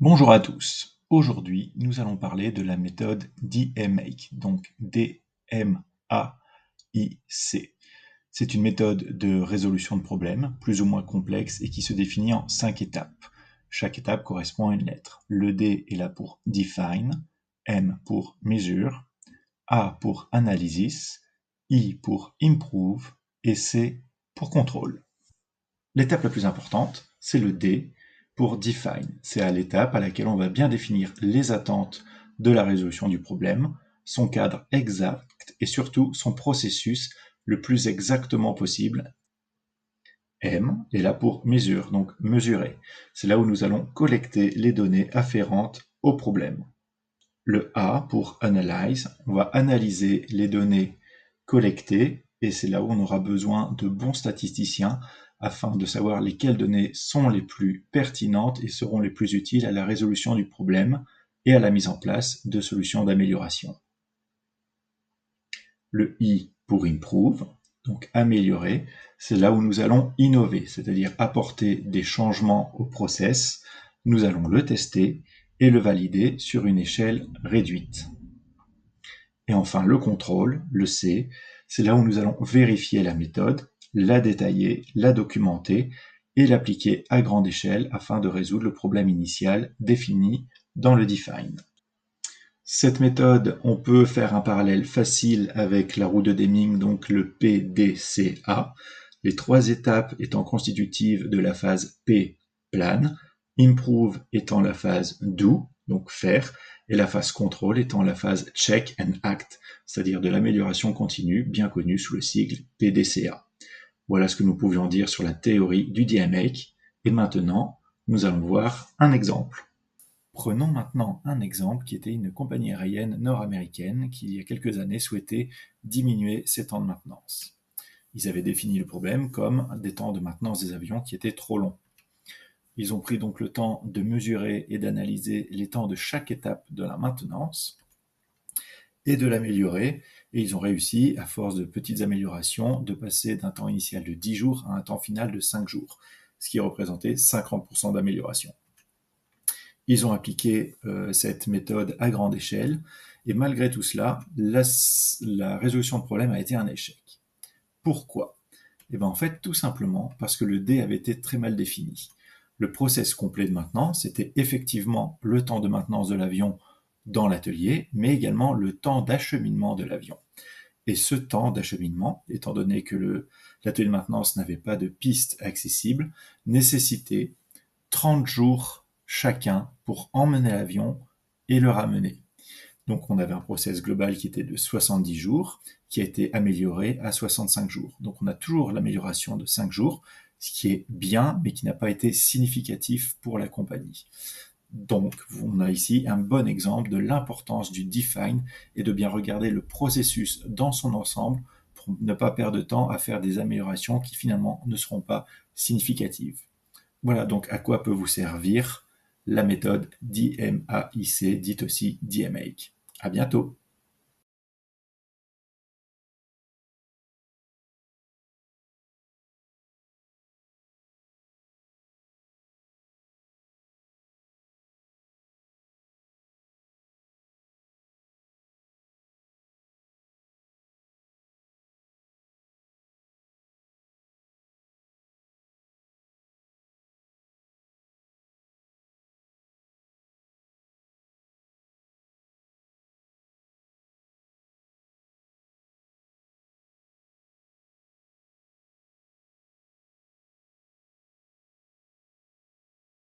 Bonjour à tous. Aujourd'hui, nous allons parler de la méthode DMAIC, donc D-M-A-I-C. C'est une méthode de résolution de problèmes, plus ou moins complexe, et qui se définit en 5 étapes. Chaque étape correspond à une lettre. Le D est là pour Define, M pour Measure, A pour Analysis, I pour Improve, et C pour Control. L'étape la plus importante, c'est le D pour Define. C'est à l'étape à laquelle on va bien définir les attentes de la résolution du problème, son cadre exact et surtout son processus le plus exactement possible. M est là pour Measure, donc mesurer. C'est là où nous allons collecter les données afférentes au problème. Le A pour Analyze, on va analyser les données collectées et c'est là où on aura besoin de bons statisticiens afin de savoir lesquelles données sont les plus pertinentes et seront les plus utiles à la résolution du problème et à la mise en place de solutions d'amélioration. Le I pour Improve, donc améliorer, c'est là où nous allons innover, c'est-à-dire apporter des changements au process. Nous allons le tester et le valider sur une échelle réduite. Et enfin, le contrôle, le C, c'est là où nous allons vérifier la méthode, la détailler, la documenter et l'appliquer à grande échelle afin de résoudre le problème initial défini dans le define. Cette méthode, on peut faire un parallèle facile avec la roue de Deming, donc le PDCA, les 3 étapes étant constitutives de la phase P, plan, improve étant la phase do, donc faire, et la phase control étant la phase check and act, c'est-à-dire de l'amélioration continue, bien connue sous le sigle PDCA. Voilà ce que nous pouvions dire sur la théorie du DMAIC, et maintenant, nous allons voir un exemple. Prenons maintenant un exemple qui était une compagnie aérienne nord-américaine qui, il y a quelques années, souhaitait diminuer ses temps de maintenance. Ils avaient défini le problème comme des temps de maintenance des avions qui étaient trop longs. Ils ont pris donc le temps de mesurer et d'analyser les temps de chaque étape de la maintenance et de l'améliorer. Et ils ont réussi, à force de petites améliorations, de passer d'un temps initial de 10 jours à un temps final de 5 jours, ce qui représentait 50% d'amélioration. Ils ont appliqué cette méthode à grande échelle, et malgré tout cela, la résolution de problème a été un échec. Pourquoi ? Eh bien, en fait, tout simplement parce que le D avait été très mal défini. Le process complet de maintenance était effectivement le temps de maintenance de l'avion dans l'atelier, mais également le temps d'acheminement de l'avion. Et ce temps d'acheminement, étant donné que l'atelier de maintenance n'avait pas de piste accessible, nécessitait 30 jours chacun pour emmener l'avion et le ramener. Donc on avait un process global qui était de 70 jours, qui a été amélioré à 65 jours. Donc on a toujours l'amélioration de 5 jours, ce qui est bien, mais qui n'a pas été significatif pour la compagnie. Donc on a ici un bon exemple de l'importance du define et de bien regarder le processus dans son ensemble pour ne pas perdre de temps à faire des améliorations qui finalement ne seront pas significatives. Voilà donc à quoi peut vous servir la méthode DMAIC, dite aussi DMAIC. À bientôt.